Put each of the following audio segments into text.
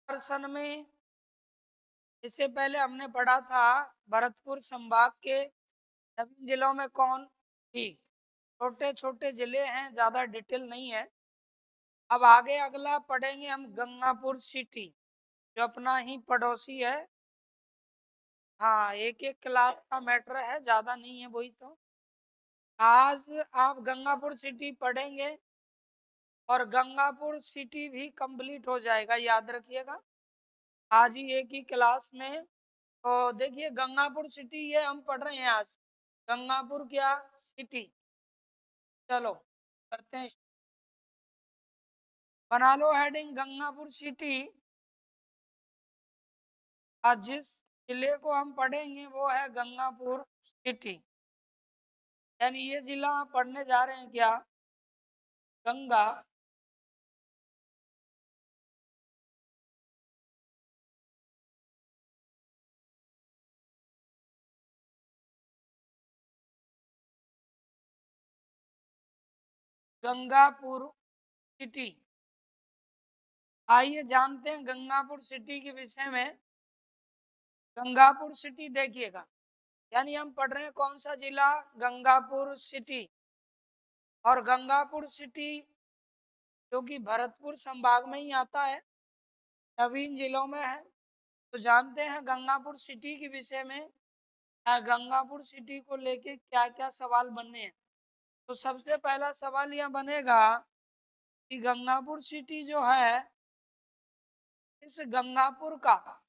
प्रश्न में इससे पहले हमने पढ़ा था भरतपुर संभाग के सभी जिलों में कौन थी। छोटे छोटे जिले हैं, ज्यादा डिटेल नहीं है। अब आगे अगला पढ़ेंगे हम गंगापुर सिटी, जो अपना ही पड़ोसी है। हाँ, एक एक क्लास का मैटर है, ज्यादा नहीं है। वही तो आज आप गंगापुर सिटी पढ़ेंगे और गंगापुर सिटी भी कंप्लीट हो जाएगा, याद रखिएगा। आज ही एक ही क्लास में। तो देखिए गंगापुर सिटी ये हम पढ़ रहे हैं आज। गंगापुर क्या सिटी। चलो करते हैं, बना लो हेडिंग गंगापुर सिटी। आज जिस जिले को हम पढ़ेंगे वो है गंगापुर सिटी। यानी ये जिला पढ़ने जा रहे हैं क्या, गंगा गंगापुर सिटी। आइए जानते हैं गंगापुर सिटी के विषय में। गंगापुर सिटी देखिएगा, यानी हम पढ़ रहे हैं कौन सा जिला, गंगापुर सिटी। और गंगापुर सिटी जो कि भरतपुर संभाग में ही आता है, नवीन जिलों में है। तो जानते हैं गंगापुर सिटी के विषय में, गंगापुर सिटी को लेके क्या क्या सवाल बनने हैं। तो सबसे पहला सवाल यह बनेगा कि गंगापुर सिटी जो है, इस गंगापुर का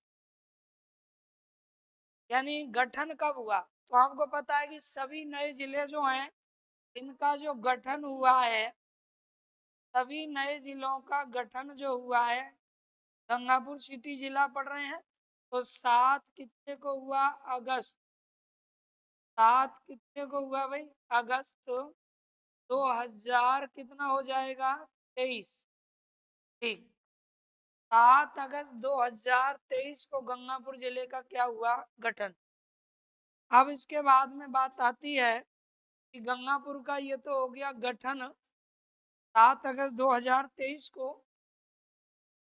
यानी गठन कब हुआ। तो आपको पता है कि सभी नए जिले जो हैं इनका जो गठन हुआ है, सभी नए जिलों का गठन जो हुआ है, गंगापुर सिटी जिला पढ़ रहे हैं। तो 7 कितने को हुआ, अगस्त। 7 कितने को हुआ भाई, अगस्त 2000 कितना हो जाएगा, 23। ठीक, 7 अगस्त 2023 को गंगापुर जिले का क्या हुआ, गठन। अब इसके बाद में बात आती है कि गंगापुर का ये तो हो गया गठन 7 अगस्त 2023 को।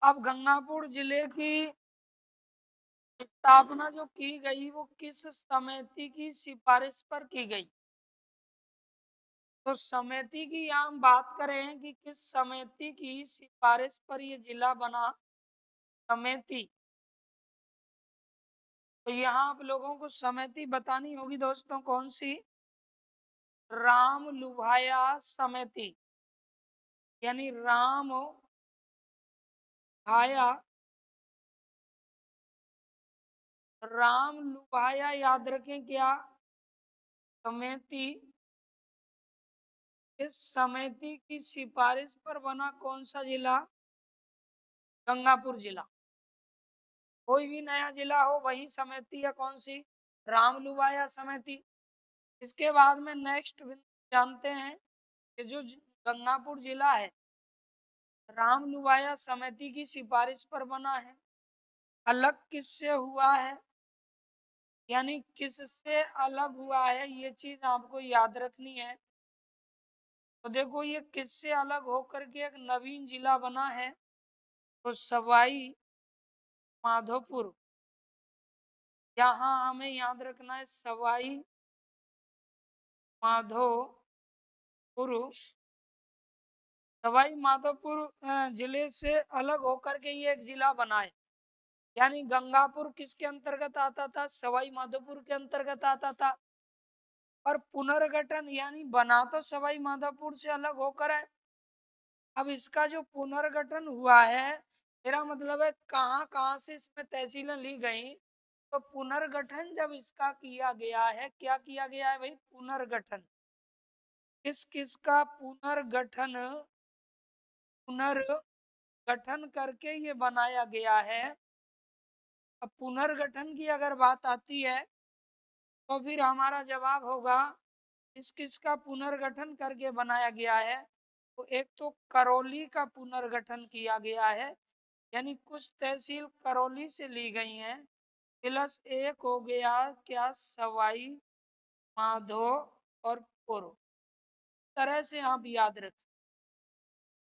अब गंगापुर जिले की स्थापना जो की गई वो किस समिति की सिफारिश पर की गई। तो समिति की यहाँ हम बात करें कि किस समिति की सिफारिश पर ये जिला बना, समिति। तो यहाँ आप लोगों को समिति बतानी होगी दोस्तों, कौन सी, राम लुभाया समिति। यानी राम भाया, राम लुभाया, याद रखें क्या, समिति। इस समिति की सिफारिश पर बना कौन सा जिला, गंगापुर जिला। कोई भी नया जिला हो वही समिति है कौन सी, रामलुभाया समिति। इसके बाद में नेक्स्ट जानते हैं कि जो गंगापुर जिला है रामलुभाया समिति की सिफारिश पर बना है, अलग किससे हुआ है, यानी किससे अलग हुआ है, ये चीज आपको याद रखनी है। तो देखो ये किससे अलग होकर के एक नवीन जिला बना है, तो सवाई माधोपुर। यहाँ हमें याद रखना है सवाई माधोपुर। सवाई माधोपुर जिले से अलग होकर के ये एक जिला बना है। यानी गंगापुर किसके अंतर्गत आता था, सवाई माधोपुर के अंतर्गत आता था। और पुनर्गठन यानी बना तो सवाई माधोपुर से अलग होकर है। अब इसका जो पुनर्गठन हुआ है, मेरा मतलब है कहाँ कहाँ से इसमें तहसीलें ली गई। तो पुनर्गठन जब इसका किया गया है, क्या किया गया है भाई, पुनर्गठन। किस किस का पुनर्गठन, पुनर्गठन करके ये बनाया गया है। अब पुनर्गठन की अगर बात आती है तो फिर हमारा जवाब होगा किस किस का पुनर्गठन करके बनाया गया है। तो एक तो करौली का पुनर्गठन किया गया है, यानी कुछ तहसील करौली से ली गई हैं, प्लस एक हो गया क्या, सवाई माधो और पुर। तरह से आप याद रख सकते।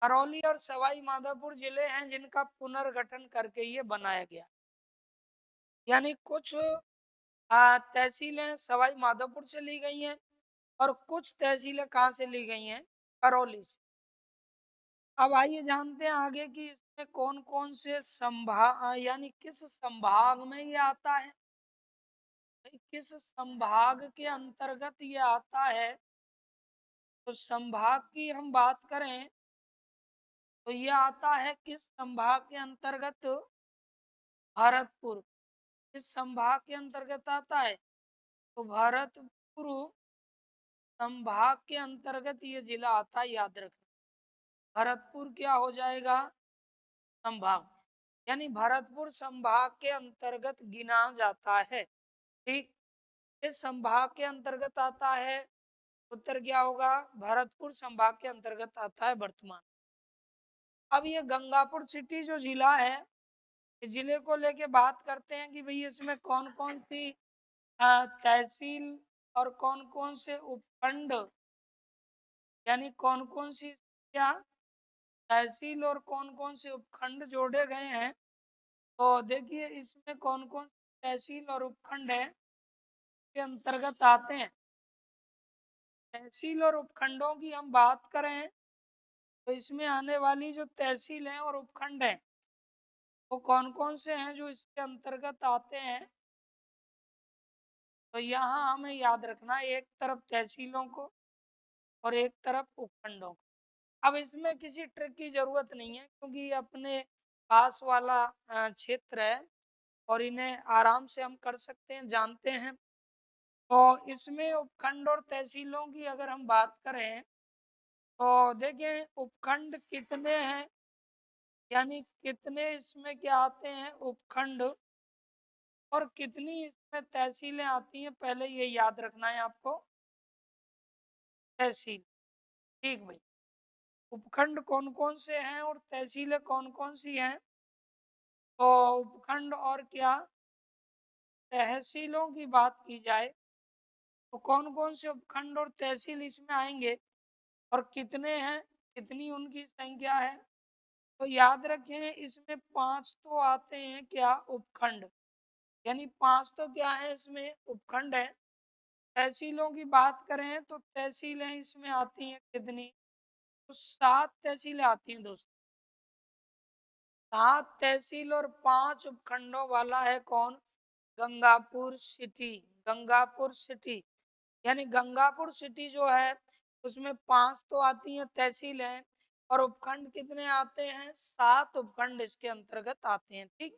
करौली और सवाई माधोपुर जिले हैं जिनका पुनर्गठन करके ये बनाया गया। यानी कुछ तहसीलें सवाई माधोपुर से ली गई हैं और कुछ तहसीलें कहाँ से ली गई हैं, करौली से। अब आइए जानते हैं आगे कि इसमें कौन कौन से संभाग यानी किस संभाग में ये आता है, किस संभाग के अंतर्गत ये आता है। तो संभाग की हम बात करें तो ये आता है किस संभाग के अंतर्गत, भरतपुर। किस संभाग के अंतर्गत आता है, तो भरतपुर संभाग के अंतर्गत ये जिला आता है, याद रखना। भरतपुर क्या हो जाएगा, संभाग, यानी भरतपुर संभाग के अंतर्गत गिना जाता है। ठीक, इस संभाग के अंतर्गत आता है, उत्तर क्या होगा, भरतपुर संभाग के अंतर्गत आता है वर्तमान। अब ये गंगापुर सिटी जो जिला है, इस जिले को लेके बात करते हैं कि भाई इसमें कौन कौन सी तहसील और कौन कौन से उपखंड, यानी कौन कौन सी क्या तहसील और कौन कौन से उपखंड जोड़े गए हैं। तो देखिए इसमें कौन कौन तहसील और उपखंड है के अंतर्गत आते हैं। तहसील और उपखंडों की हम बात करें तो इसमें आने वाली जो तहसील हैं और उपखंड हैं वो कौन कौन से हैं जो इसके अंतर्गत आते हैं। तो यहाँ हमें याद रखना है, एक तरफ तहसीलों को और एक तरफ उपखंडों को। अब इसमें किसी ट्रिक की जरूरत नहीं है क्योंकि ये अपने पास वाला क्षेत्र है और इन्हें आराम से हम कर सकते हैं, जानते हैं। तो इसमें उपखंड और तहसीलों की अगर हम बात करें तो देखें उपखंड कितने हैं, यानी कितने इसमें क्या आते हैं उपखंड और कितनी इसमें तहसीलें आती हैं, पहले ये याद रखना है आपको। तहसील, ठीक भाई, उपखंड कौन कौन से हैं और तहसीलें कौन कौन सी हैं। तो उपखंड और क्या तहसीलों की बात की जाए तो कौन कौन से उपखंड और तहसील इसमें आएंगे और कितने हैं, कितनी उनकी संख्या है। तो याद रखें इसमें 5 तो आते हैं क्या, उपखंड, यानी 5 तो क्या है इसमें उपखंड है। तहसीलों की बात करें तो तहसीलें इसमें आती हैं कितनी, तो 7 तहसीलें आती हैं दोस्तों। 7 तहसील और 5 उपखंडों वाला है कौन, गंगापुर सिटी। गंगापुर सिटी, यानी गंगापुर सिटी जो है उसमें 5 तो आती हैं तहसीलें और उपखंड कितने आते हैं, 7 उपखंड इसके अंतर्गत आते हैं। ठीक,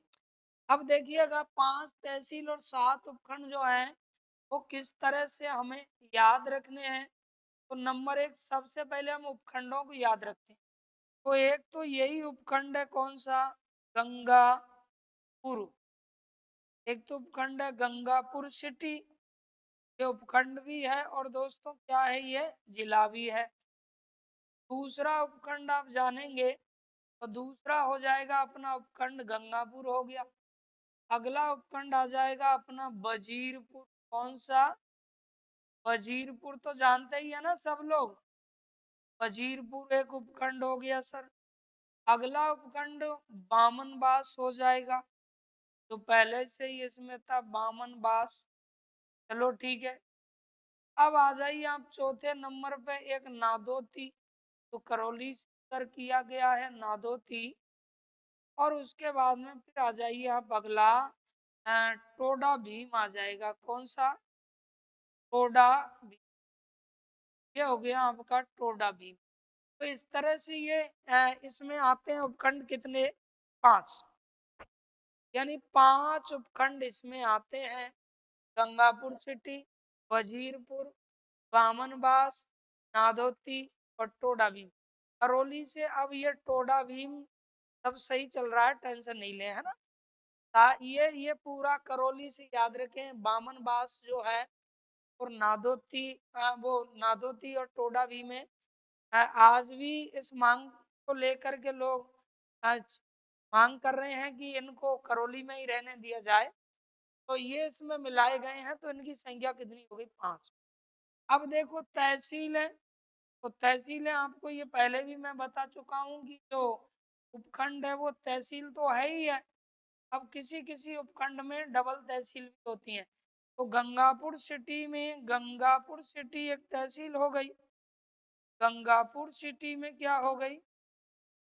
अब देखिएगा 5 तहसील और 7 उपखंड जो हैं वो किस तरह से हमें याद रखने हैं। तो नंबर 1 सबसे पहले हम उपखंडों को याद रखते हैं। तो एक तो यही उपखंड है कौन सा, गंगापुर। एक तो उपखंड है गंगापुर सिटी, ये उपखंड भी है और दोस्तों क्या है ये जिला भी है। दूसरा उपखंड आप जानेंगे तो दूसरा हो जाएगा अपना उपखंड गंगापुर हो गया। अगला उपखंड आ जाएगा अपना वजीरपुर। कौन सा, वजीरपुर तो जानते ही है ना सब लोग, वजीरपुर एक उपखंड हो गया सर। अगला उपखंड बामनबास हो जाएगा, तो पहले से ही इसमें था बामनबास। चलो ठीक है, अब आ जाइए आप चौथे नंबर पे एक नादोती, तो करौली से उत्तर किया गया है नादोती। और उसके बाद में फिर आ जाइए आप अगला टोडा भीम आ जाएगा। कौन सा, टोडा भीम, ये हो गया आपका टोडा भीम। तो इस तरह से ये इसमें आते हैं उपखंड कितने, 5, यानी 5 उपखंड इसमें आते हैं। गंगापुर सिटी, वजीरपुर, बामनबास, नादोती और टोडा भीम। करौली से अब ये टोडा भीम सब सही चल रहा है, टेंशन नहीं ले, है ना। ये पूरा करौली से याद रखें, बामनबास जो है और नादोती, वो नादोती और टोडा भीम में आज भी इस मांग को लेकर के लोग आज मांग कर रहे हैं कि इनको करौली में ही रहने दिया जाए। तो ये इसमें मिलाए गए हैं तो इनकी संख्या कितनी हो गई, 5। अब देखो तहसील है तो तहसीलें आपको ये पहले भी मैं बता चुका हूँ कि जो उपखंड है वो तहसील तो है ही है। अब किसी किसी उपखंड में डबल तहसील भी होती हैं। तो गंगापुर सिटी एक तहसील हो गई। गंगापुर सिटी में क्या हो गई?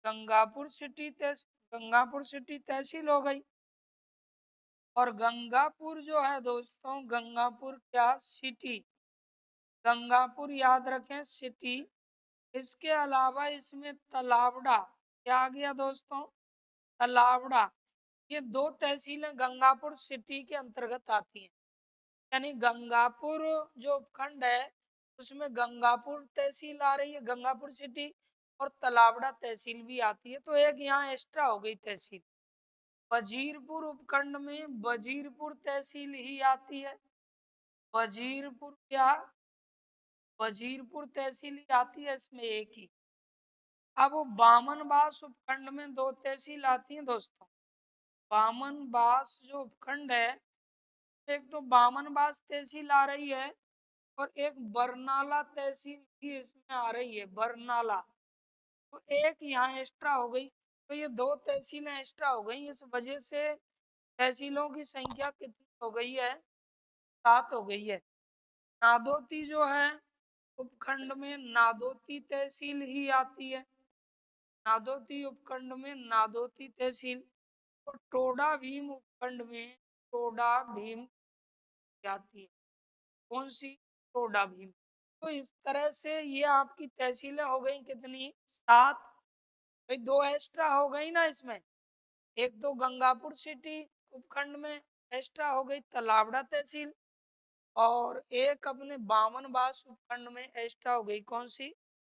गंगापुर सिटी तहसील हो गई। और गंगापुर जो है दोस्तों, गंगापुर क्या सिटी, गंगापुर याद रखें सिटी। इसके अलावा इसमें तलावड़ा क्या आ गया दोस्तों? तलावड़ा। ये दो तहसीलें गंगापुर सिटी के अंतर्गत आती हैं। यानी गंगापुर जो उपखंड है उसमें गंगापुर तहसील आ रही है, गंगापुर सिटी, और तलावड़ा तहसील भी आती है। तो एक यहाँ एक्स्ट्रा हो गई तहसील। वजीरपुर उपखंड में वजीरपुर तहसील ही आती है। वजीरपुर क्या? वजीरपुर तहसील ही आती है, इसमें एक ही। अब बामनबास उपखंड में दो तहसील आती हैं दोस्तों। बामनबास जो उपखंड है, एक तो बामनबास तहसील आ रही है और एक बरनाला तहसील भी इसमें आ रही है, बरनाला। तो एक यहाँ एक्स्ट्रा हो गई। तो ये दो तहसीलें एक्स्ट्रा हो गई। इस वजह से तहसीलों की संख्या कितनी हो गई है? 7 हो गई है। नादौती जो है उपखंड में नादौती तहसील ही आती है। नादौती उपखंड में नादौती तहसील। और टोडा भीम उपखंड में टोडा भीम आती है। कौन सी? टोडा भीम। तो इस तरह से ये आपकी तहसीलें हो गई कितनी? 7। भाई दो एक्स्ट्रा हो गई ना इसमें। एक तो गंगापुर सिटी उपखंड में एक्स्ट्रा हो गई तलावड़ा तहसील, और एक अपने बामनबास उपखंड में एक्स्ट्रा हो गई कौन सी?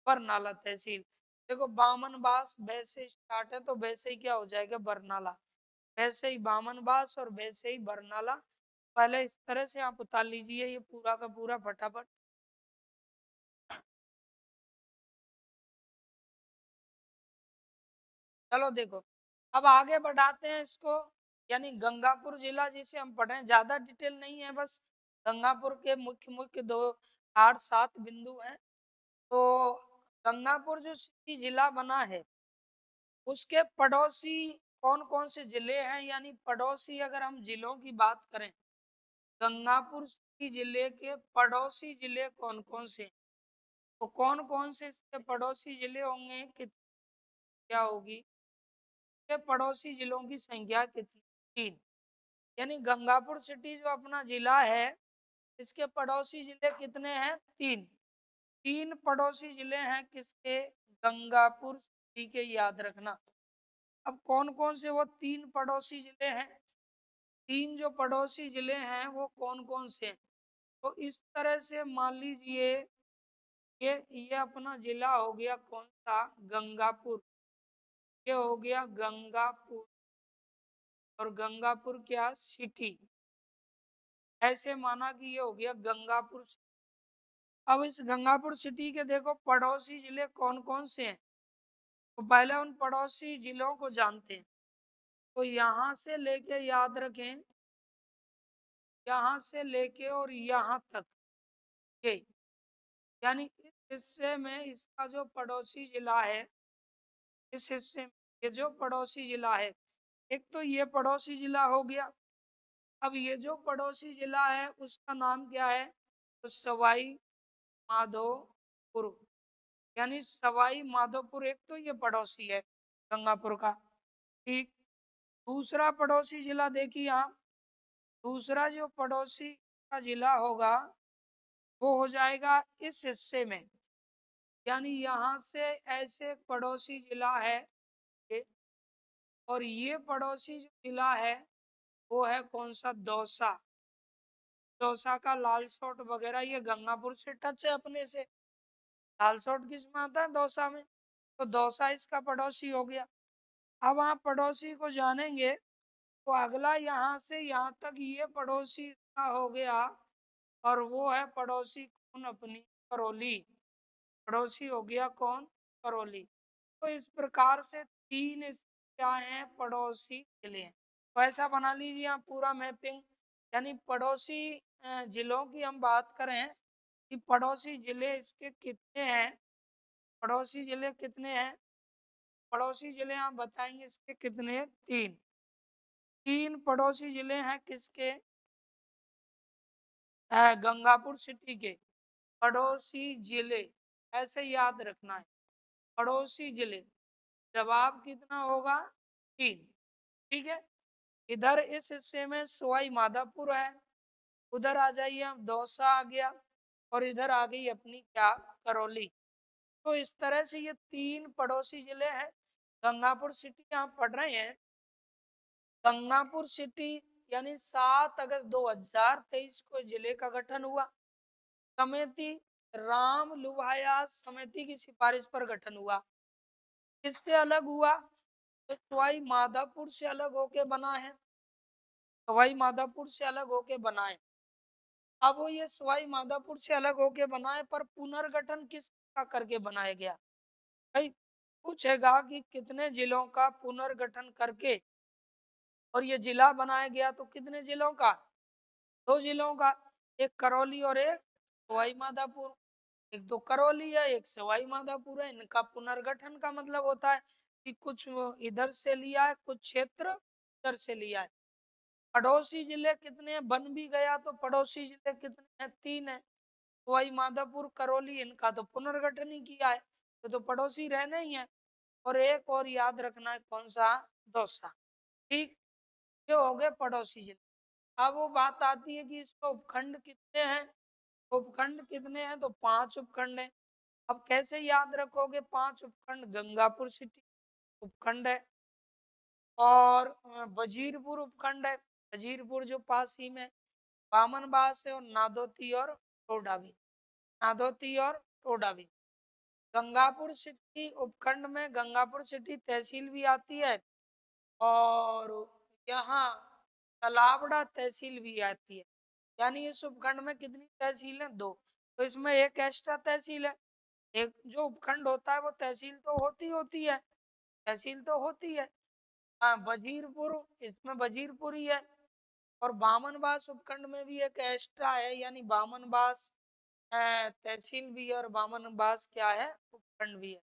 बरनाला तहसील। देखो बामनबास वैसे स्टार्ट है तो वैसे ही क्या हो जाएगा? बरनाला। वैसे ही बामनबास और वैसे ही बरनाला। पहले इस तरह से आप उतार लीजिए ये पूरा का पूरा फटाफट। चलो देखो, अब आगे बढ़ाते हैं इसको। यानी गंगापुर जिला जिसे हम पढ़े, ज्यादा डिटेल नहीं है, बस गंगापुर के मुख्य मुख्य 2 8 7 बिंदु हैं। तो गंगापुर जो सिटी जिला बना है उसके पड़ोसी कौन कौन से जिले हैं? यानी पड़ोसी अगर हम जिलों की बात करें, गंगापुर सिटी जिले के पड़ोसी जिले कौन कौन से? तो कौन कौन से इसके पड़ोसी जिले होंगे? क्या होगी? के पड़ोसी जिलों की संख्या कितनी? 3। यानी गंगापुर सिटी जो अपना जिला है इसके पड़ोसी जिले कितने हैं? 3। 3 पड़ोसी जिले हैं किसके? गंगापुर सिटी के, याद रखना। अब कौन कौन से वो 3 पड़ोसी जिले हैं? 3 जो पड़ोसी जिले हैं वो कौन कौन से हैं? तो इस तरह से मान लीजिए ये अपना जिला हो गया कौन सा? गंगापुर। ये हो गया गंगापुर, और गंगापुर क्या? सिटी। ऐसे माना कि ये हो गया गंगापुर। अब इस गंगापुर सिटी के देखो पड़ोसी जिले कौन कौन से हैं। तो पहले उन पड़ोसी जिलों को जानते हैं। तो यहाँ से लेके याद रखें, यहाँ से लेके और यहाँ तक ये, यानी इस हिस्से में इसका जो पड़ोसी जिला है, इस हिस्से में ये जो पड़ोसी जिला है, एक तो ये पड़ोसी जिला हो गया। अब ये जो पड़ोसी जिला है उसका नाम क्या है? तो सवाई माधोपुर। यानी सवाई माधोपुर एक तो ये पड़ोसी है गंगापुर का। ठीक। दूसरा पड़ोसी जिला देखिए आप, दूसरा जो पड़ोसी का जिला होगा वो हो जाएगा इस हिस्से में। यानी यहाँ से ऐसे पड़ोसी जिला है ये, और ये पड़ोसी जो जिला है वो है कौन सा? दौसा। दौसा का लालसोट वगैरह ये गंगापुर से टच है अपने से। लालसोट किस में आता है? दौसा में। तो दौसा इसका पड़ोसी हो गया। अब आप पड़ोसी को जानेंगे तो अगला यहाँ से यहाँ तक ये पड़ोसी इसका हो गया, और वो है पड़ोसी कौन? अपनी करौली। पड़ोसी हो गया कौन? करौली। तो इस प्रकार से 3 क्या है? पड़ोसी जिले हैं। तो ऐसा बना लीजिए आप पूरा मैपिंग। यानी पड़ोसी जिलों की हम बात करें कि पड़ोसी जिले इसके कितने हैं, पड़ोसी जिले कितने हैं? पड़ोसी जिले आप बताएंगे इसके कितने हैं? 3। 3 पड़ोसी जिले हैं किसके? गंगापुर सिटी के। पड़ोसी जिले ऐसे याद रखना है, पड़ोसी जिले। जवाब कितना होगा? 3। ठीक है। इधर इस हिस्से में सवाई माधोपुर है, उधर आ जाइए, अब दौसा आ गया, और इधर आ गई अपनी क्या? करौली। तो इस तरह से ये 3 पड़ोसी जिले हैं। गंगापुर सिटी आप पढ़ रहे हैं, गंगापुर सिटी यानी 7 अगस्त 2023 को जिले का गठन हुआ। समिति राम लुभाया समिति की सिफारिश पर गठन हुआ। किससे अलग हुआ? तो सवाई माधोपुर से अलग होके बना है, सवाई माधोपुर से अलग होके बना है। अब वो ये सवाई माधोपुर से अलग होके बना है, पर पुनर्गठन किसका करके बनाया गया? भाई पूछेगा कि कितने जिलों का पुनर्गठन करके और ये जिला बनाया गया, तो कितने जिलों का? 2 जिलों का, एक करौली और एक सवाई माधोपुर। एक तो करौली है, एक सवाई माधोपुर है। इनका पुनर्गठन का मतलब होता है कि कुछ इधर से लिया है, कुछ क्षेत्र इधर से लिया है। पड़ोसी जिले कितने हैं? बन भी गया तो पड़ोसी जिले कितने हैं? 3 है। सवाई माधोपुर करौली, इनका तो पुनर्गठन ही किया है, तो पड़ोसी रहने ही है। और एक और याद रखना है, कौन सा? दौसा। ठीक, ये हो गए पड़ोसी जिले। अब वो बात आती है कि इसमें उपखंड कितने हैं? उपखंड कितने हैं? तो 5 उपखंड हैं। अब कैसे याद रखोगे 5 उपखंड? गंगापुर सिटी उपखंड है, और वजीरपुर उपखंड है, वजीरपुर जो पास ही में, बामनबास है, और नादोती और टोडावी, नादोती और टोडावी। गंगापुर सिटी उपखंड में गंगापुर सिटी तहसील भी आती है, और यहाँ तलावड़ा तहसील भी आती है। यानी इस उपखंड में कितनी तहसील है? 2। तो इसमें एक एक्स्ट्रा तहसील है। एक जो उपखंड होता है वो तहसील तो होती है, तहसील तो होती है। हाँ, वजीरपुर, इसमें वजीरपुर ही है। और बामनबास उपखंड में भी एक एक्स्ट्रा है, यानी बामनबास तहसील भी है, और बामनबास क्या है? उपखंड भी है।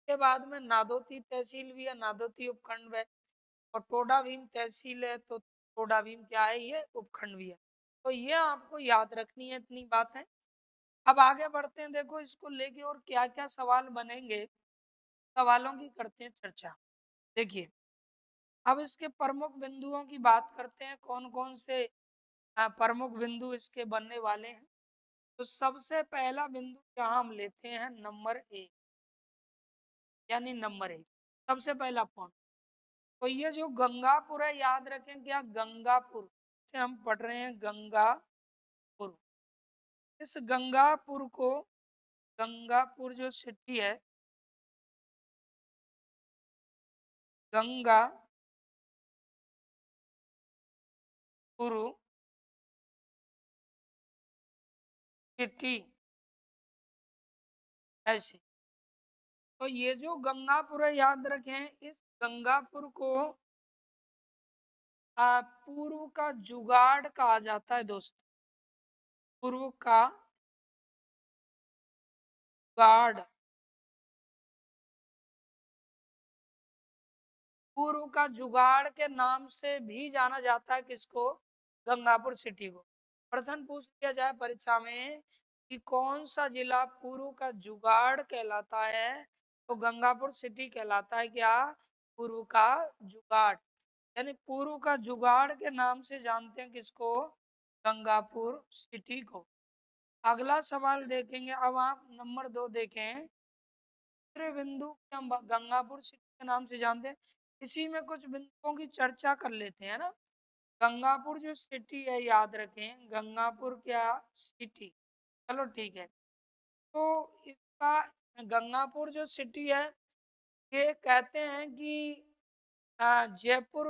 के बाद में नादोती तहसील भी है, नादोती उपखंड है। और टोडा भीम तहसील है, तो टोडा भीम क्या है? ये उपखंड भी है। तो ये आपको याद रखनी है, इतनी बात है। अब आगे बढ़ते हैं, देखो इसको लेके और क्या क्या सवाल बनेंगे, सवालों की करते हैं चर्चा। देखिए, अब इसके प्रमुख बिंदुओं की बात करते हैं, कौन कौन से प्रमुख बिंदु इसके बनने वाले हैं। तो सबसे पहला बिंदु यहाँ हम लेते हैं नंबर 1, यानी नंबर 1 सबसे पहला पॉइंट। तो ये जो गंगापुर है, याद रखें क्या? गंगापुर से हम पढ़ रहे हैं, गंगापुर। इस गंगापुर को, गंगापुर जो सिटी है, गंगापुर सिटी ऐसे। तो ये जो गंगापुर है, याद रखें, इस गंगापुर को पूर्व का जुगाड़ कहा जाता है दोस्तों। पूर्व का जुगाड़, पूर्व का जुगाड़ के नाम से भी जाना जाता है किसको? गंगापुर सिटी को। प्रश्न पूछ लिया जाए परीक्षा में कि कौन सा जिला पूर्व का जुगाड़ कहलाता है, तो गंगापुर सिटी कहलाता है क्या? पूर्व का जुगाड़, यानी पूर्व का जुगाड़ के नाम से जानते हैं किसको? गंगापुर सिटी को। अगला सवाल देखेंगे, अब आप नंबर 2 देखें। दूसरे बिंदु के हम गंगापुर सिटी के नाम से जानते हैं, इसी में कुछ बिंदुओं की चर्चा कर लेते हैं ना। गंगापुर जो सिटी है, याद रखें, गंगापुर क्या? सिटी। चलो ठीक है। तो इसका गंगापुर जो सिटी है, ये कहते हैं कि जयपुर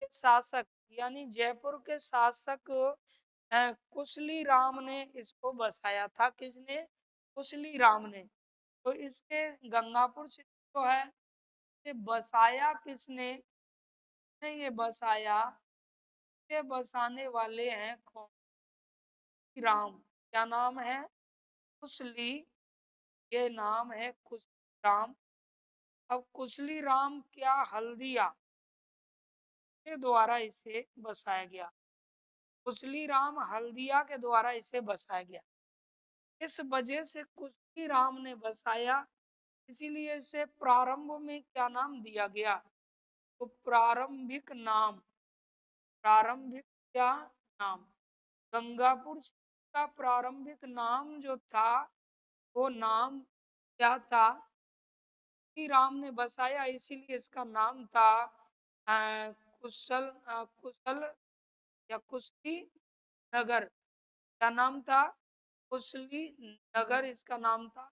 के शासक, यानी जयपुर के शासक कुशली राम ने इसको बसाया था। किसने? कुशली राम ने। तो इसके गंगापुर सिटी जो है, ये बसाया किसने? नहीं, ये बसाया, ये बसाने वाले हैं कौन? राम। क्या नाम है? कुशली ये नाम है कुशली राम। अब कुशली राम क्या हल्दिया के द्वारा इसे बसाया गया। कुशली राम हल्दिया के द्वारा इसे बसाया गया। इस वजह से कुशली राम ने बसाया, इसीलिए इसे प्रारंभ में क्या नाम दिया गया? तो प्रारंभिक नाम। प्रारंभिक क्या नाम? गंगापुर का प्रारंभिक नाम जो था वो नाम क्या था? श्री राम ने बसाया, इसीलिए इसका नाम था कुशल या कुशली नगर। क्या नाम था? कुशली नगर इसका नाम था।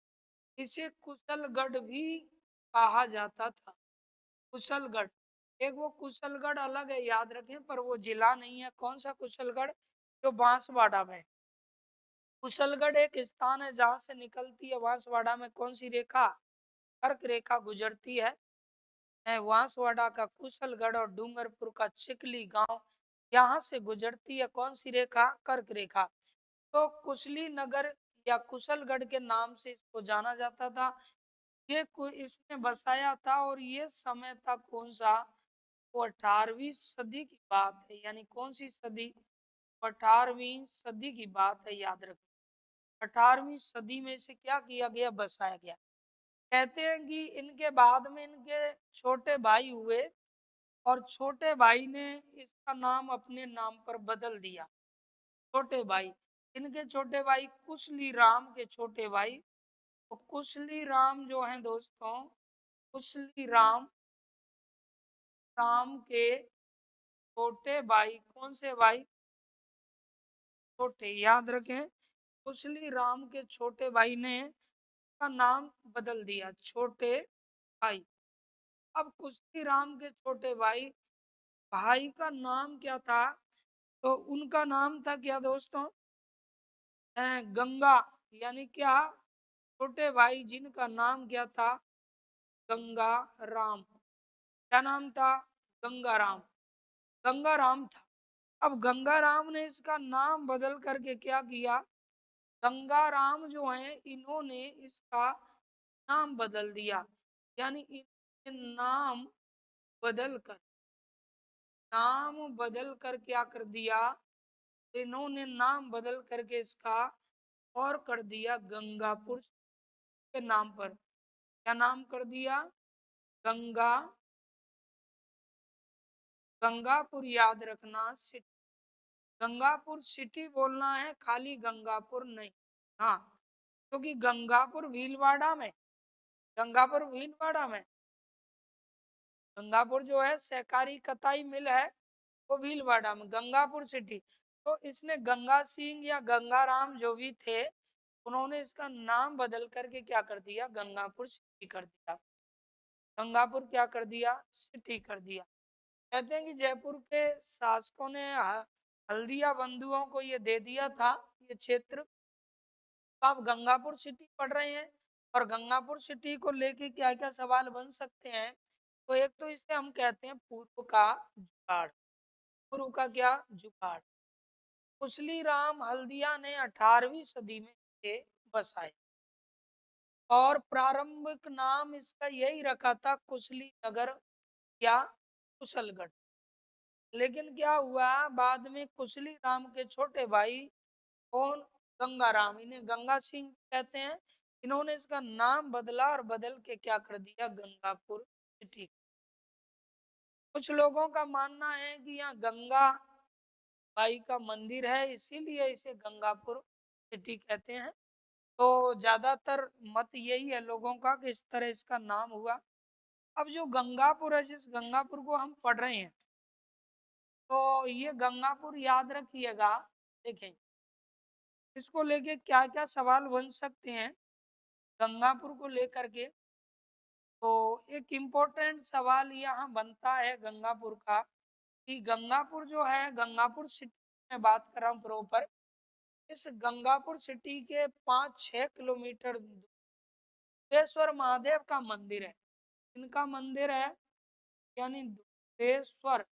इसे कुशलगढ़ भी कहा जाता था। कुशलगढ़, एक वो कुशलगढ़ अलग है, याद रखें, पर वो जिला नहीं है। कौन सा कुशलगढ़? जो बांसवाड़ा में। कुशलगढ़ एक स्थान है जहां से निकलती है बांसवाड़ा में कौन सी रेखा? कर्क रेखा गुजरती है। बांसवाड़ा का कुशलगढ़ और डूंगरपुर का चिकली गांव, यहाँ से गुजरती है कौन सी रेखा? कर्क रेखा। तो कुशली नगर या कुशलगढ़ के नाम से इसको जाना जाता था। इसने बसाया था, और ये समय था कौन सा? वो 18वीं सदी की बात है। यानी कौन सी सदी? 18वीं सदी की बात है, याद रखो। 18वीं सदी में इसे क्या किया गया? बसाया गया। कहते हैं कि इनके बाद में इनके छोटे भाई हुए, और छोटे भाई ने इसका नाम अपने नाम पर बदल दिया। छोटे भाई, इनके छोटे भाई कुशली राम के छोटे भाई। तो कुशली राम जो हैं दोस्तों, कुशली राम राम के छोटे भाई, कौन से भाई? छोटे, याद रखें। कुशली राम के छोटे भाई ने का नाम बदल दिया, छोटे भाई। अब कुशली राम के छोटे भाई, भाई का नाम क्या था? तो उनका नाम था क्या दोस्तों? गंगा। यानी क्या? छोटे भाई जिनका नाम क्या था? गंगा राम। क्या नाम था? गंगा राम। गंगा राम था। अब गंगा राम ने इसका नाम बदल करके क्या किया? गंगा राम जो है इन्होंने इसका नाम बदल दिया। यानी इन्होंने नाम बदल कर क्या कर दिया? इन्होंने नाम बदल करके इसका और कर दिया गंगापुर के नाम पर। क्या नाम कर दिया? गंगा गंगापुर, याद रखना, सिटी। गंगापुर सिटी बोलना है, खाली गंगापुर नहीं। हाँ, क्योंकि गंगापुर भीलवाड़ा में, गंगापुर भीलवाड़ा में, गंगापुर जो है सहकारी कताई मिल है, वो भीलवाड़ा में। गंगापुर सिटी, तो इसने गंगा सिंह या गंगाराम जो भी थे, उन्होंने इसका नाम बदल करके क्या कर दिया? गंगापुर सिटी कर दिया। गंगापुर क्या कर दिया? सिटी कर दिया। कहते हैं कि जयपुर के शासकों ने हल्दिया बंधुओं को ये दे दिया था, ये क्षेत्र। तो आप गंगापुर सिटी पढ़ रहे हैं, और गंगापुर सिटी को लेके क्या क्या सवाल बन सकते हैं? तो एक तो इसे हम कहते हैं पूर्व का जुगाड़। पूर्व का क्या? जुगाड़। कुशली राम हल्दिया ने 18वीं सदी में इसे बसाया, और प्रारंभिक नाम इसका यही रखा था, कुशली नगर या कुशलगढ़। लेकिन क्या हुआ, बाद में कुशली राम के छोटे भाई, कौन? गंगाराम, इन्हें गंगा सिंह कहते हैं, इन्होंने इसका नाम बदला और बदल के क्या कर दिया? गंगापुर सिटी। कुछ लोगों का मानना है कि यहाँ गंगा बाई का मंदिर है, इसीलिए इसे गंगापुर सिटी कहते हैं। तो ज्यादातर मत यही है लोगों का कि इस तरह इसका नाम हुआ। अब जो गंगापुर है, जिस गंगापुर को हम पढ़ रहे हैं, तो ये गंगापुर याद रखिएगा। देखें, इसको लेके क्या क्या सवाल बन सकते हैं गंगापुर को लेकर के। तो एक इम्पोर्टेंट सवाल यहाँ बनता है गंगापुर का, कि गंगापुर जो है, गंगापुर सिटी में बात कर रहा हूँ प्रॉपर, इस गंगापुर सिटी के 5-6 किलोमीटर दुधेश्वर महादेव का मंदिर है। इनका मंदिर है, यानी दुधेश्वर,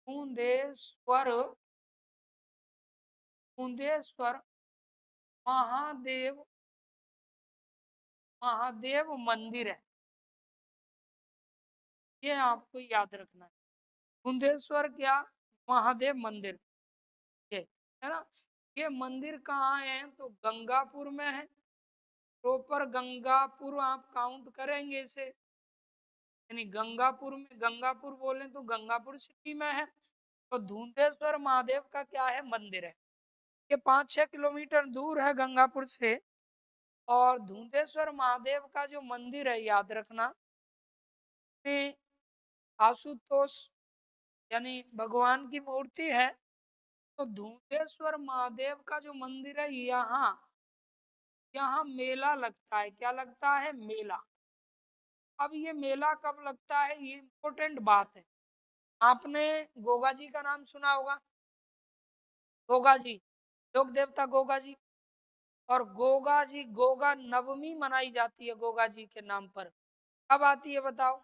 मुंदेश्वर, मुंदेश्वर महादेव महादेव मंदिर है, ये आपको याद रखना है। कुंदेश्वर क्या, महादेव मंदिर, ये है ना। ये मंदिर कहाँ है, तो गंगापुर में है। प्रॉपर गंगापुर आप काउंट करेंगे इसे, यानी गंगापुर में, गंगापुर बोले तो गंगापुर सिटी में है। तो धुंधेश्वर महादेव का क्या है, मंदिर है। ये 5-6 किलोमीटर दूर है गंगापुर से। और धुंधेश्वर महादेव का जो मंदिर है, याद रखना, में आशुतोष यानी भगवान की मूर्ति है। तो धुंधेश्वर महादेव का जो मंदिर है, यहाँ यहाँ मेला लगता है। क्या लगता है, मेला। अब ये मेला कब लगता है, ये इम्पोर्टेंट बात है। आपने गोगा जी का नाम सुना होगा, गोगा जी, लोक देवता गोगा जी। और गोगा जी, गोगा नवमी मनाई जाती है गोगा जी के नाम पर। कब आती है बताओ,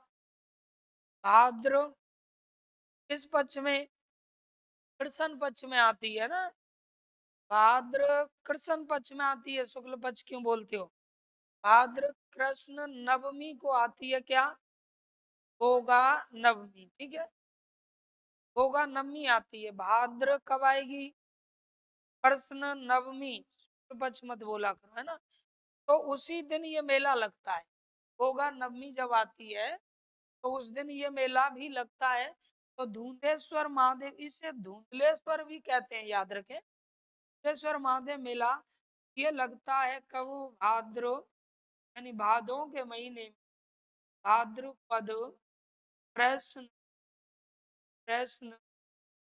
भाद्र किस पक्ष में, कृष्ण पक्ष में आती है ना। भाद्र कृष्ण पक्ष में आती है, शुक्ल पक्ष क्यों बोलते हो। भाद्र कृष्ण नवमी को आती है क्या, गोगा नवमी, ठीक है। गोगा नवमी आती है, भाद्र कब आएगी, कृष्ण नवमी, शुक्ल पक्ष मत बोला करो, है ना। तो उसी दिन ये मेला लगता है। गोगा नवमी जब आती है तो उस दिन ये मेला भी लगता है। तो धुंधेश्वर महादेव, इसे धुंधलेश्वर भी कहते हैं, याद रखें। धुंधलेश्वर महादेव मेला ये लगता है कब, भाद्रो यानी भादों के महीने में, भाद्रपद कृष्ण कृष्ण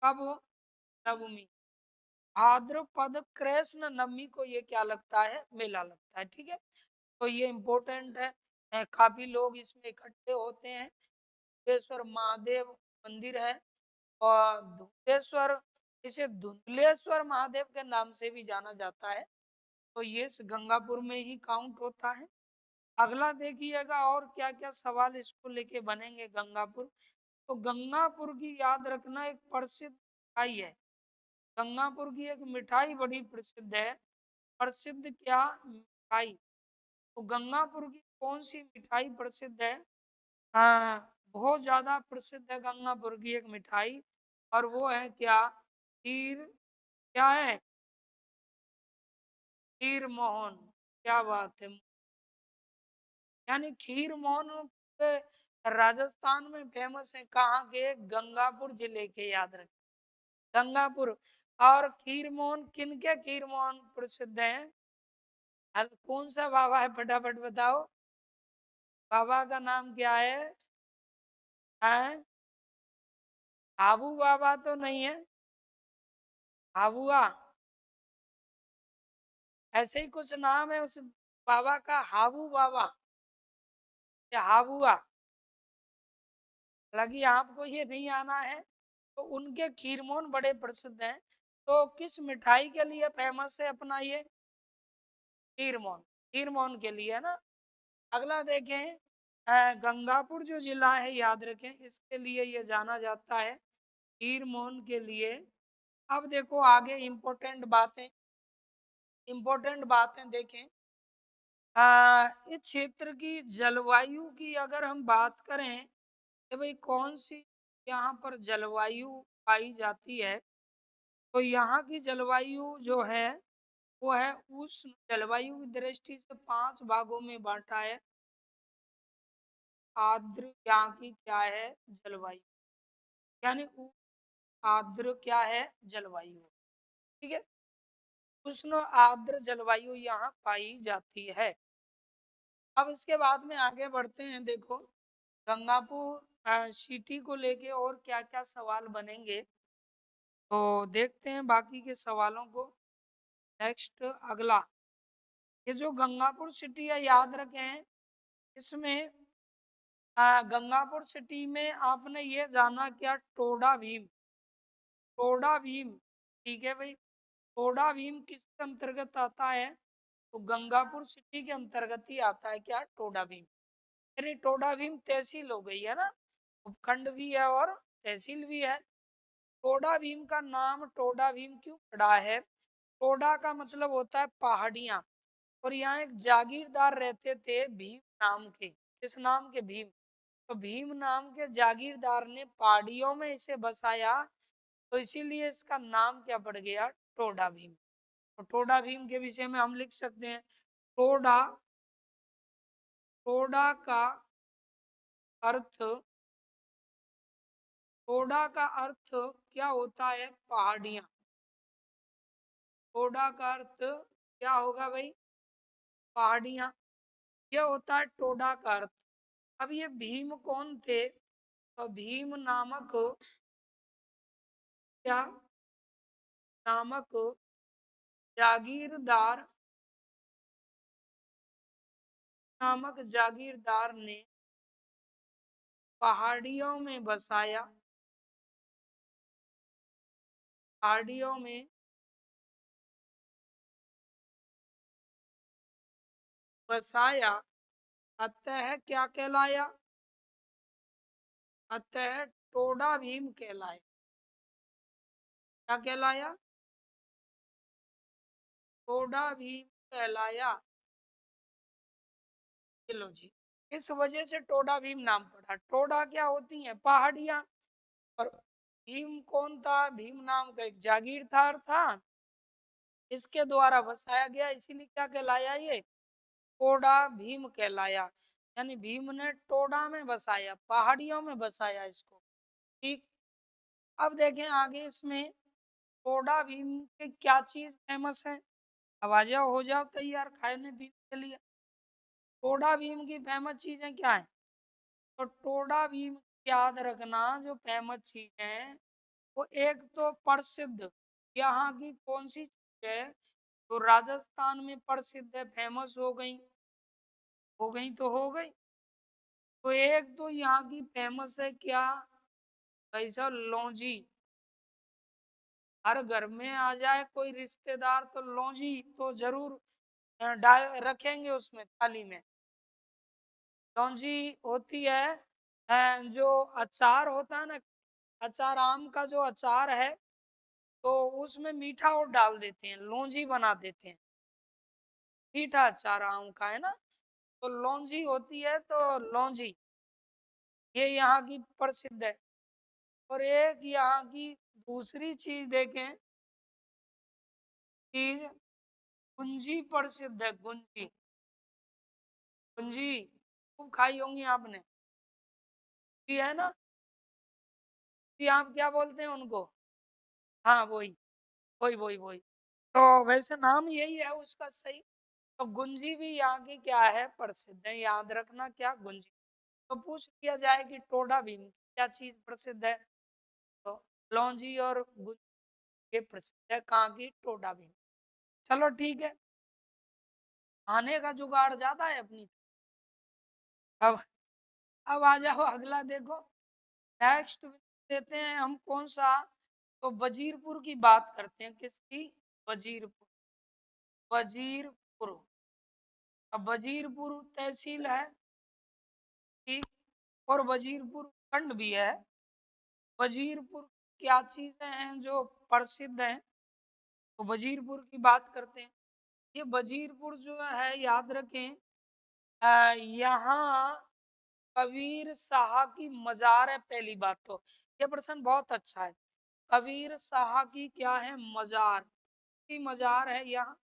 कब, नवमी, भाद्रपद कृष्ण नवमी को ये क्या लगता है, मेला लगता है, ठीक है। तो ये इम्पोर्टेंट है। काफी लोग इसमें इकट्ठे होते हैं। धुंधेश्वर महादेव मंदिर है। और धुंधेश्वर, इसे धुंधलेश्वर महादेव के नाम से भी जाना जाता है। तो ये गंगापुर में ही काउंट होता है। अगला देखिएगा और क्या क्या सवाल इसको लेके बनेंगे गंगापुर। तो गंगापुर की याद रखना एक प्रसिद्ध मिठाई है। गंगापुर की एक मिठाई बड़ी प्रसिद्ध है। प्रसिद्ध क्या मिठाई, तो गंगापुर की कौन सी मिठाई प्रसिद्ध है। हाँ, बहुत ज्यादा प्रसिद्ध है गंगापुर की एक मिठाई, और वो है क्या, खीर, क्या है, खीर मोहन। क्या बात है, यानी खीर मोहन के राजस्थान में फेमस है, कहाँ के, गंगापुर जिले के, याद रखें, गंगापुर। और खीर मोहन, किन के खीर मोहन प्रसिद्ध है, कौन सा बाबा है, फटाफट बताओ, बाबा का नाम क्या है? हाबू बाबा तो नहीं है, हाबुआ, ऐसे ही कुछ नाम है उस बाबा का, हाबू बाबा या हाबुआ। हालांकि आपको ये नहीं आना है। तो उनके खीरमोहन बड़े प्रसिद्ध हैं। तो किस मिठाई के लिए फेमस है अपना ये, खीरमोहन, खीरमोहन के लिए, है ना। अगला देखें, गंगापुर जो जिला है, याद रखें, इसके लिए ये जाना जाता है, खीरमोहन के लिए। अब देखो आगे इम्पोर्टेंट बातें देखें। इस क्षेत्र की जलवायु की अगर हम बात करें कि भाई कौन सी यहाँ पर जलवायु पाई जाती है, तो यहाँ की जलवायु जो है वो है उष्ण जलवायु की दृष्टि से 5 भागों में बांटा है। आर्द्र यहाँ की क्या है, जलवायु, यानी आर्द्र क्या है, जलवायु, ठीक है। उष्ण आर्द्र जलवायु यहाँ पाई जाती है। अब इसके बाद में आगे बढ़ते हैं। देखो गंगापुर सिटी को लेके और क्या क्या सवाल बनेंगे, तो देखते हैं बाकी के सवालों को। नेक्स्ट अगला, ये जो गंगापुर सिटी है, याद रखें, इसमें गंगापुर सिटी में आपने ये जाना क्या, टोडा भीम, टोडा भीम, ठीक है भाई। टोडा भीम किसके अंतर्गत आता है, तो गंगापुर सिटी के अंतर्गत ही आता है, क्या, टोडा भीम। यानी टोडा भीम तहसील हो गई है ना, उपखंड भी है और तहसील भी है। टोडा भीम का नाम टोडा भीम क्यों पड़ा है, टोडा का मतलब होता है पहाड़ियाँ, और यहाँ एक जागीरदार रहते थे भीम नाम के। किस नाम के? भीम। तो भीम नाम के जागीरदार ने पहाड़ियों में इसे बसाया, तो इसीलिए इसका नाम क्या पड़ गया? टोडा भीम। तो टोडा भीम के विषय में हम लिख सकते हैं टोडा, टोडा का अर्थ, टोडा का अर्थ क्या होता है? पहाड़ियां। टोडा का अर्थ क्या होगा भाई? पहाड़ियां। यह होता है टोडा का अर्थ। अब ये भीम कौन थे? तो भीम नामक, क्या नामक जागीरदार, नामक जागीरदार ने पहाड़ियों में बसाया, पहाड़ियों में बसाया, अतः क्या कहलाया? अतः टोडा भीम कहलाया। क्या कहलाया? टोडा भीम कहलाया। चलो जी, इस वजह से टोडा भीम नाम पड़ा। टोडा क्या होती हैं? पहाड़ियां। और भीम कौन था? भीम नाम का एक जागीरदार था, इसके द्वारा बसाया गया, इसीलिए क्या कहलाया? ये टोडा भीम कहलाया। यानी भीम ने टोडा में बसाया, पहाड़ियों में बसाया इसको। ठीक। अब देखें आगे इसमें टोडा भीम के क्या चीज फेमस है। अब आ जाओ, हो जाओ तैयार खाने पीने के लिए। टोडा भीम की फेमस चीजें क्या है? तो टोडा भीम याद रखना, जो फेमस चीज है वो एक तो प्रसिद्ध, यहाँ की कौन सी चीज है? तो राजस्थान में प्रसिद्ध है, फेमस हो गई, हो गई तो हो गई। तो एक तो यहाँ की फेमस है क्या? ऐसा लौंजी। हर घर में आ जाए कोई रिश्तेदार तो लौंजी तो जरूर डाल रखेंगे उसमें थाली में। लौंजी होती है, जो अचार होता है ना, अचार आम का जो अचार है, तो उसमें मीठा और डाल देते हैं, लौंजी बना देते हैं। मीठा अचार आम का है ना, तो लौंजी होती है। तो लौंजी ये यहाँ की प्रसिद्ध है। और एक यहाँ की दूसरी चीज देखें, चीज गुंजी प्रसिद्ध है। गुंजी, गुंजी खूब खाई होंगी आपने, जी है ना? जी आप क्या बोलते हैं उनको? हाँ वही, वही वही वही। तो वैसे नाम यही है उसका सही। तो गुंजी भी यहाँ की क्या है? प्रसिद्ध है। याद रखना क्या? गुंजी। तो पूछ लिया जाए कि टोडा भीम की क्या चीज प्रसिद्ध है, तो लौंजी और गुंजी ये प्रसिद्ध है। कहाँ की? टोडा भीम। चलो ठीक है, खाने का जुगाड़ ज्यादा है अपनी। अब अब आ जाओ अगला देखो। नेक्स्ट देते हैं हम कौन सा? तो वजीरपुर की बात करते हैं। किसकी? वजीरपुर। वजीरपुर। अब वजीरपुर तहसील है, ठीक, और वजीरपुर खंड भी है। वजीरपुर क्या चीजें हैं जो प्रसिद्ध हैं? तो वजीरपुर की बात करते हैं। ये वजीरपुर जो है, याद रखें, यहाँ कबीर शाह की मजार है। पहली बात तो ये प्रश्न बहुत अच्छा है। कबीर शाह की क्या है? मजार, की मजार है यहाँ।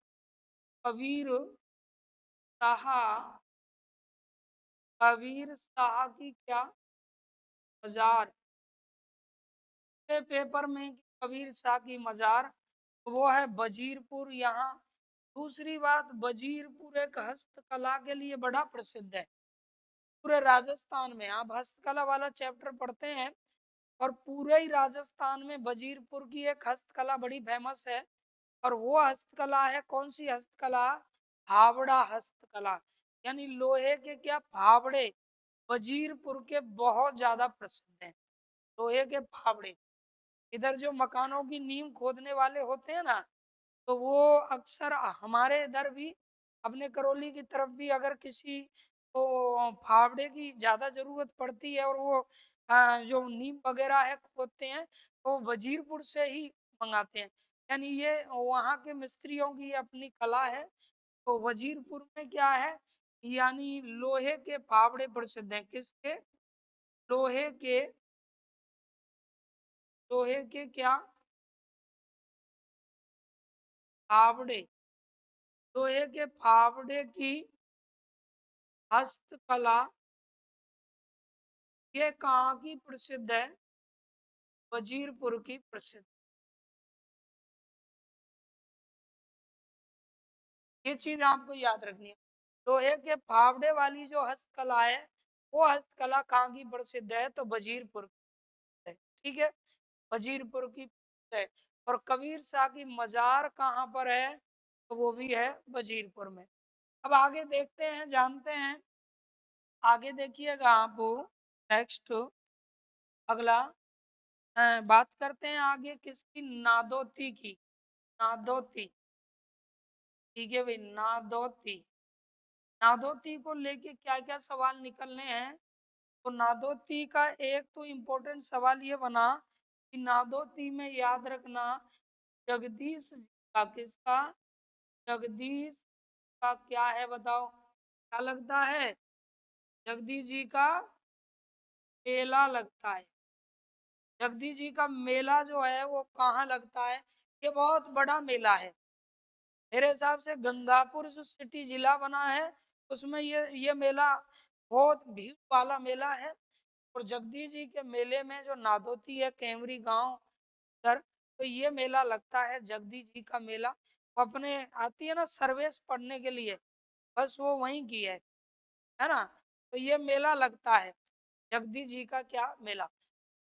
कबीर शाह, कबीर शाह की क्या? मजार। पेपर में कबीर शाह की मजार वो है वजीरपुर यहाँ। दूसरी बात, वजीरपुर एक हस्तकला के लिए बड़ा प्रसिद्ध है पूरे राजस्थान में। आप हस्तकला वाला चैप्टर पढ़ते हैं, और पूरे ही राजस्थान में वजीरपुर की एक हस्तकला बड़ी फेमस है। और वो हस्तकला है कौन सी हस्तकला? फावड़ा हस्तकला। यानी लोहे के क्या? फावड़े वजीरपुर के बहुत ज्यादा प्रसिद्ध हैं। लोहे के फावड़े। इधर जो मकानों की नींव खोदने वाले होते हैं ना, तो वो अक्सर हमारे इधर भी, अपने करौली की तरफ भी, अगर किसी को फावड़े की ज्यादा जरूरत पड़ती है और वो जो नींव वगैरह है खोदते हैं, तो वजीरपुर से ही मंगाते हैं। यानी ये वहाँ के मिस्त्रियों की अपनी कला है, तो वजीरपुर में क्या है, यानी लोहे के फावड़े प्रसिद्ध हैं। किसके? लोहे के, लोहे के क्या? फावड़े। लोहे के फावड़े की हस्तकला ये कहाँ की प्रसिद्ध है? वजीरपुर की प्रसिद्ध। ये चीज आपको याद रखनी है। लोहे के फावड़े वाली जो हस्तकला है, वो हस्तकला कहाँ की प्रसिद्ध है? तो वजीरपुर की है। ठीक है, वजीरपुर की है। और कबीर शाह की मजार कहाँ पर है? तो वो भी है वजीरपुर में। अब आगे देखते हैं, जानते हैं। आगे देखिएगा आप, नेक्स्ट अगला बात करते हैं आगे किसकी? नादौती की। नादौती, ठीक है भाई, नादौती। नादौती को लेके क्या क्या सवाल निकलने हैं? तो नादौती का एक तो इम्पोर्टेंट सवाल ये बना कि नादौती में याद रखना जगदीश जी का, किसका? जगदीश का क्या है बताओ, क्या लगता है? जगदीश जी का मेला लगता है। जगदीश जी का मेला जो है वो कहाँ लगता है? ये बहुत बड़ा मेला है। मेरे हिसाब से गंगापुर जो सिटी जिला बना है उसमें ये मेला बहुत भीड़ वाला मेला है। और जगदीश जी के मेले में जो नादौती है, केमरी गांव उधर, तो ये मेला लगता है जगदीश जी का मेला। वो अपने आती है ना सर्वेस पढ़ने के लिए, बस वो वहीं की है ना। तो ये मेला लगता है जगदीश जी का क्या मेला।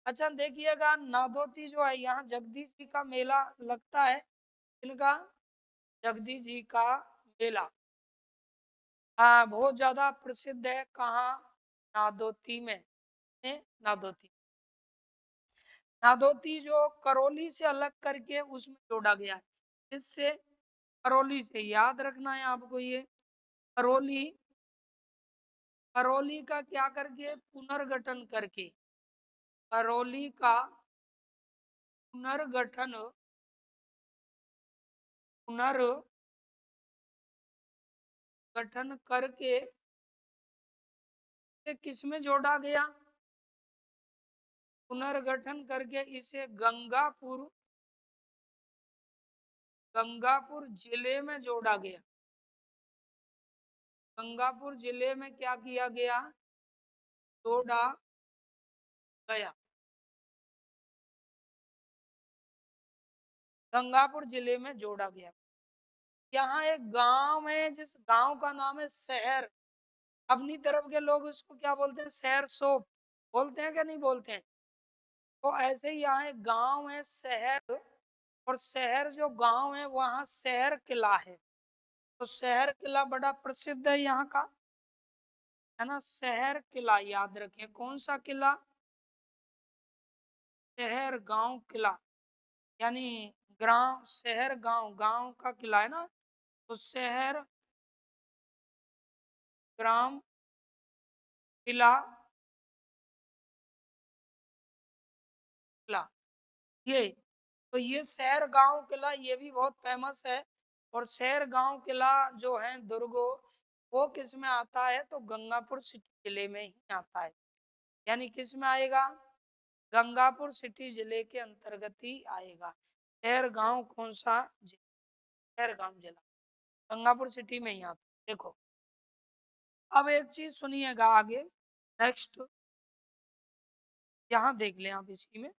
अच्छा देखिएगा, नादौती जो है यहाँ जगदीश जी का मेला लगता है। इनका जगदीश जी का मेला हाँ बहुत ज्यादा प्रसिद्ध है। कहाँ? नादौती में। नादौती, नादौती जो करौली से अलग करके उसमें जोड़ा गया है। इससे करौली से याद रखना है आपको ये। करौली, करौली का क्या करके? पुनर्गठन करके। करौली का पुनर्गठन, पुनर्गठन करके किस में जोड़ा गया? पुनर्गठन करके इसे गंगापुर, गंगापुर जिले में जोड़ा गया। गंगापुर जिले में क्या किया गया? जोड़ा गया। गंगापुर जिले में जोड़ा गया। यहाँ एक गांव है जिस गांव का नाम है शहर। अपनी तरफ के लोग उसको क्या बोलते हैं? शहर सोप बोलते हैं क्या नहीं बोलते हैं? तो ऐसे ही यहाँ एक गांव है शहर, और शहर जो गांव है वहाँ शहर किला है। तो शहर किला बड़ा प्रसिद्ध है यहाँ का, है ना। शहर किला याद रखें। कौन सा किला? शहर गांव किला, यानी ग्राम शहर गांव, गांव का किला है ना। तो शहर ग्राम किला, किला ये। तो ये शहर गांव किला ये भी बहुत फेमस है। और शहर गांव किला जो है दुर्गो, वो किस में आता है? तो गंगापुर सिटी जिले में ही आता है। यानी किस में आएगा? गंगापुर सिटी जिले के अंतर्गत ही आएगा। शहर गांव कौन सा शहर गांव जिला गंगापुर सिटी में ही आता है। देखो अब एक चीज सुनिएगा आगे, नेक्स्ट यहाँ देख लें आप इसी में।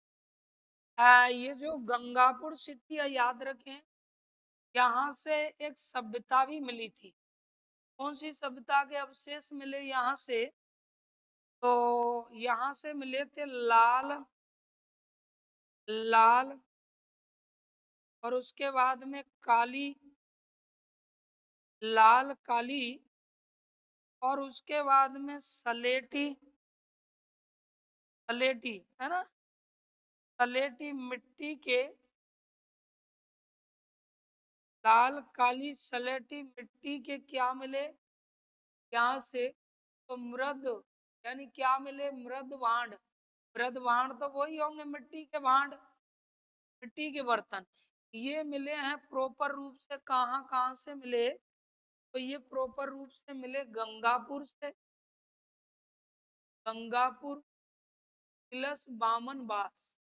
ये जो गंगापुर सिटी है याद रखें, यहाँ से एक सभ्यता भी मिली थी। कौन सी सभ्यता के अवशेष मिले यहाँ से? तो यहाँ से मिले थे लाल, लाल, और उसके बाद में काली, लाल काली, और उसके बाद में सलेटी, सलेटी है ना। सलेटी मिट्टी के, लाल काली सलेटी मिट्टी के क्या मिले यहाँ से? तो मृद, यानी क्या मिले? मृद भांड। मृद भांड तो वही होंगे मिट्टी के भांड, मिट्टी के बर्तन। ये मिले हैं प्रॉपर रूप से। कहाँ कहाँ से मिले? तो ये प्रॉपर रूप से मिले गंगापुर से, गंगापुर प्लस बामनबास,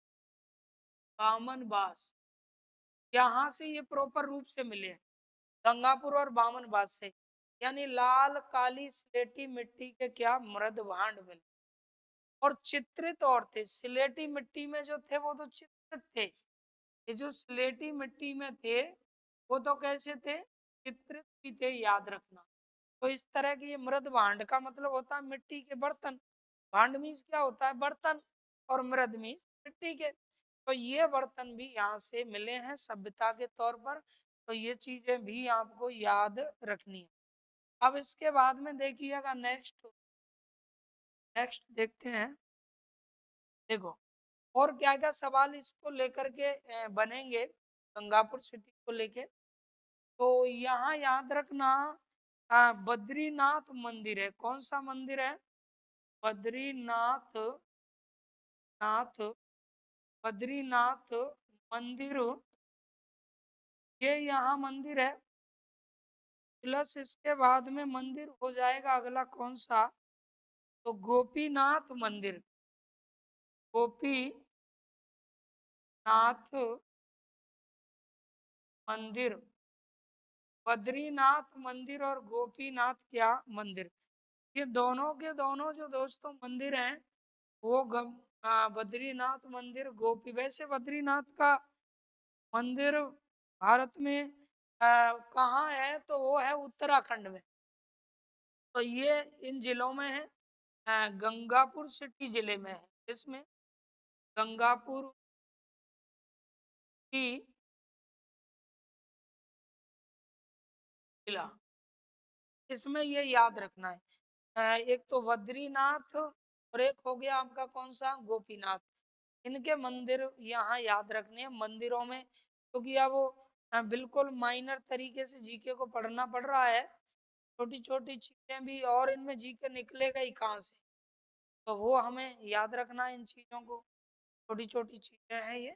बामनबास, यहाँ से ये प्रॉपर रूप से मिले हैं, गंगापुर और बामनबास से। यानी लाल काली स्लेटी मिट्टी के क्या मृद भांड मिले और चित्रित और थे। स्लेटी मिट्टी में जो थे वो तो चित्रित थे, ये जो स्लेटी मिट्टी में थे वो तो कैसे थे, चित्रित भी थे, याद रखना। तो इस तरह की ये मृद भांड का मतलब होता है मिट्टी के बर्तन। भांड मीन्स क्या होता है, बर्तन, और मृद मीन्स मिट्टी के। तो ये बर्तन भी यहाँ से मिले हैं सभ्यता के तौर पर। तो ये चीजें भी आपको याद रखनी है। अब इसके बाद में देखिएगा नेक्स्ट, नेक्स्ट देखते हैं। देखो और क्या क्या सवाल इसको लेकर के बनेंगे, गंगापुर सिटी को लेके। तो यहाँ याद रखना, बद्रीनाथ मंदिर है। कौन सा मंदिर है, बद्रीनाथ, नाथ, बद्रीनाथ मंदिर, ये यहाँ मंदिर है। प्लस इसके बाद में मंदिर हो जाएगा अगला कौन सा, तो गोपीनाथ मंदिर, गोपीनाथ मंदिर, बद्रीनाथ मंदिर और गोपीनाथ क्या मंदिर, ये दोनों के दोनों जो दोस्तों मंदिर हैं वो बद्रीनाथ मंदिर, गोपी। वैसे बद्रीनाथ का मंदिर भारत में कहाँ है, तो वो है उत्तराखंड में। तो ये इन जिलों में है, गंगापुर सिटी जिले में है। इसमें गंगापुर की जिला, इसमें ये याद रखना है। एक तो बद्रीनाथ और एक हो गया आपका कौन सा, गोपीनाथ। इनके मंदिर यहाँ याद रखने हैं मंदिरों में, क्योंकि अब वो बिल्कुल माइनर तरीके से जीके को पढ़ना पड़ रहा है। छोटी छोटी चीजें भी, और इनमें जीके निकलेगा ही कहाँ से, तो वो हमें याद रखना है इन चीजों को। छोटी छोटी चीजें हैं ये।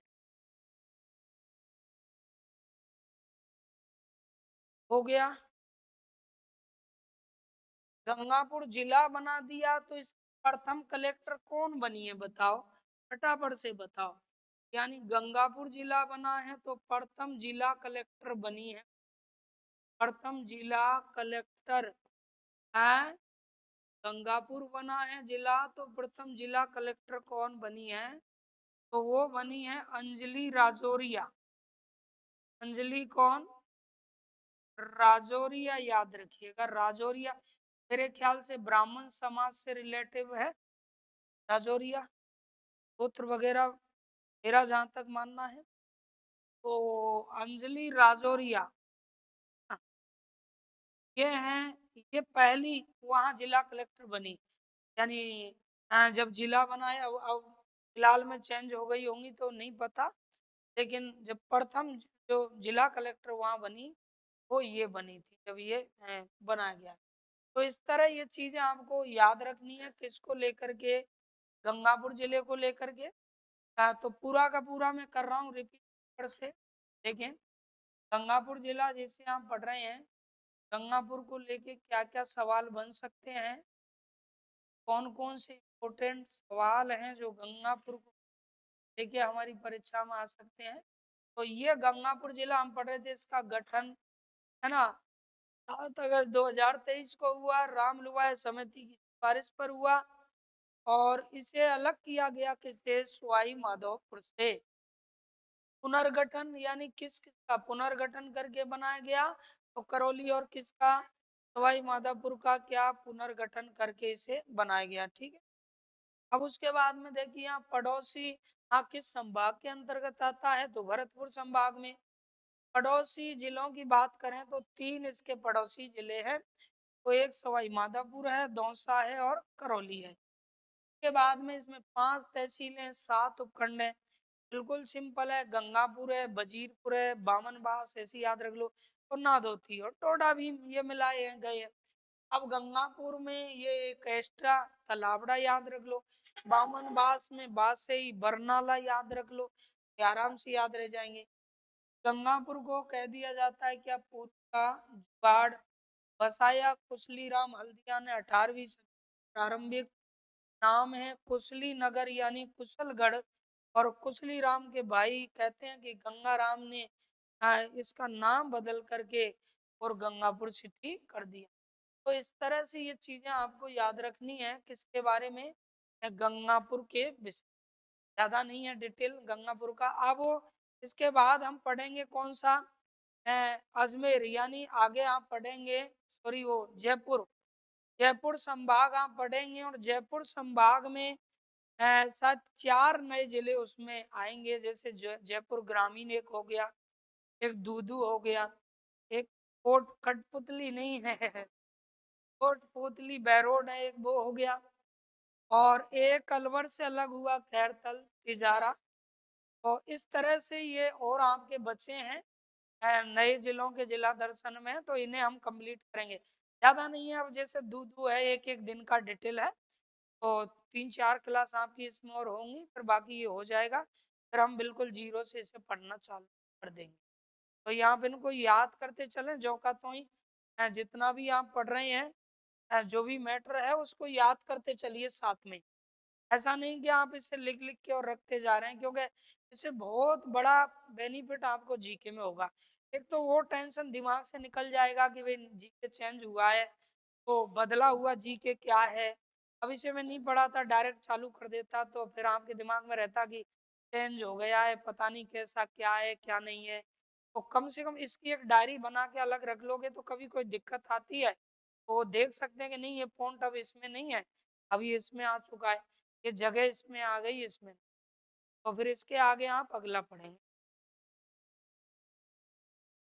हो गया, गंगापुर जिला बना दिया, तो इस प्रथम कलेक्टर कौन बनी है बताओ, फटाफट से बताओ। यानी गंगापुर जिला बना है तो प्रथम जिला कलेक्टर बनी है, प्रथम जिला कलेक्टर है। गंगापुर बना है जिला, तो प्रथम जिला कलेक्टर कौन बनी है, तो वो बनी है अंजलि राजौरिया। अंजलि कौन, राजौरिया, याद रखिएगा राजौरिया। मेरे ख्याल से ब्राह्मण समाज से रिलेटिव है राजौरिया, गोत्र वगैरह मेरा जहां तक मानना है। तो अंजलि राजौरिया, हाँ, ये हैं, ये पहली वहाँ जिला कलेक्टर बनी। यानी जब जिला बना है, अब फिलहाल में चेंज हो गई होंगी तो नहीं पता, लेकिन जब प्रथम जो जिला कलेक्टर वहाँ बनी वो ये बनी थी जब ये बनाया गया। तो इस तरह ये चीजें आपको याद रखनी है, किसको लेकर के, गंगापुर जिले को लेकर के। तो पूरा का पूरा मैं कर रहा हूँ रिपीट से। देखें गंगापुर जिला जिसे आप पढ़ रहे हैं, गंगापुर को लेके क्या क्या सवाल बन सकते हैं, कौन कौन से इम्पोर्टेंट सवाल हैं जो गंगापुर को लेके हमारी परीक्षा में आ सकते हैं। तो ये गंगापुर जिला हम पढ़ रहे थे, इसका गठन है ना 7 अगस्त 2023 को हुआ, रामलुवाय समिति की सिफारिश पर हुआ। और इसे अलग किया गया किससे, सवाई माधोपुर से। पुनर्गठन यानी किस किसका पुनर्गठन करके बनाया गया, तो करौली और किसका, सवाई माधोपुर का क्या पुनर्गठन करके इसे बनाया गया। ठीक है। अब उसके बाद में देखिए यहाँ पड़ोसी, हाँ किस संभाग के अंतर्गत आता है, तो भरतपुर संभाग में। पड़ोसी जिलों की बात करें तो 3 इसके पड़ोसी जिले हैं, तो एक सवाई माधोपुर है, दौसा है और करौली है। के बाद में इसमें 5 तहसीलें, 7 उपखंड है। बिल्कुल सिंपल है, गंगापुर है, वजीरपुर है, बामनबास, ऐसे याद रख लो, और नादौती और टोडा भी ये मिलाए हैं गए हैं। अब गंगापुर में ये एक एक्स्ट्रा तलावड़ा याद रख लो, बामनबास में बासई बरनाला याद रख लो, ये आराम से याद रह जाएंगे। गंगापुर को कह दिया जाता है क्या, पूर्व का जुगाड़, बसाया कुशली राम हल्दिया ने 18वीं प्रारंभिक नाम है कुशली नगर यानी कुशलगढ़। और कुशली राम के भाई कहते हैं कि गंगाराम ने इसका नाम बदल करके और गंगापुर सिटी कर दिया। तो इस तरह से ये चीजें आपको याद रखनी है किसके बारे में, गंगापुर के विषय। ज्यादा नहीं है डिटेल गंगापुर का। अब इसके बाद हम पढ़ेंगे कौन सा, अजमेर यानी आगे आप पढ़ेंगे, सॉरी वो जयपुर, जयपुर संभाग आप पढ़ेंगे। और जयपुर संभाग में शायद 4 नए जिले उसमें आएंगे, जैसे जयपुर ग्रामीण एक हो गया, एक दूदू हो गया, एक कोट कठपुतली नहीं है कोटपुतली बैरोड है, एक वो हो गया। और एक अलवर से अलग हुआ खैरतल तिजारा। तो इस तरह से ये और आपके बचे हैं नए जिलों के जिला दर्शन में, तो इन्हें हम कंप्लीट करेंगे। ज्यादा नहीं है, अब जैसे दूदू है एक एक दिन का डिटेल है, तो 3-4 क्लास आपकी इसमें और होंगी, फिर बाकी ये हो जाएगा। फिर हम बिल्कुल जीरो से इसे पढ़ना चालू कर देंगे। तो यहाँ पे इनको याद करते चलें जो का तो ही जितना भी आप पढ़ रहे हैं जो भी मैटर है उसको याद करते चलिए साथ में। ऐसा नहीं कि आप इसे लिख लिख के और रखते जा रहे हैं, क्योंकि इससे बहुत बड़ा बेनिफिट आपको जीके में होगा। एक तो वो टेंशन दिमाग से निकल जाएगा कि भाई जीके चेंज हुआ है, तो बदला हुआ जीके क्या है। अब इसे मैं नहीं पढ़ा था, डायरेक्ट चालू कर देता, तो फिर आपके दिमाग में रहता कि चेंज हो गया है, पता नहीं कैसा क्या है क्या नहीं है। तो कम से कम इसकी एक डायरी बना के अलग रख लोगे, तो कभी कोई दिक्कत आती है तो देख सकते हैं कि नहीं ये पॉइंट अब इसमें नहीं है, अभी इसमें आ चुका है, ये जगह इसमें आ गई इसमें। तो फिर इसके आगे आप अगला पढ़ेंगे।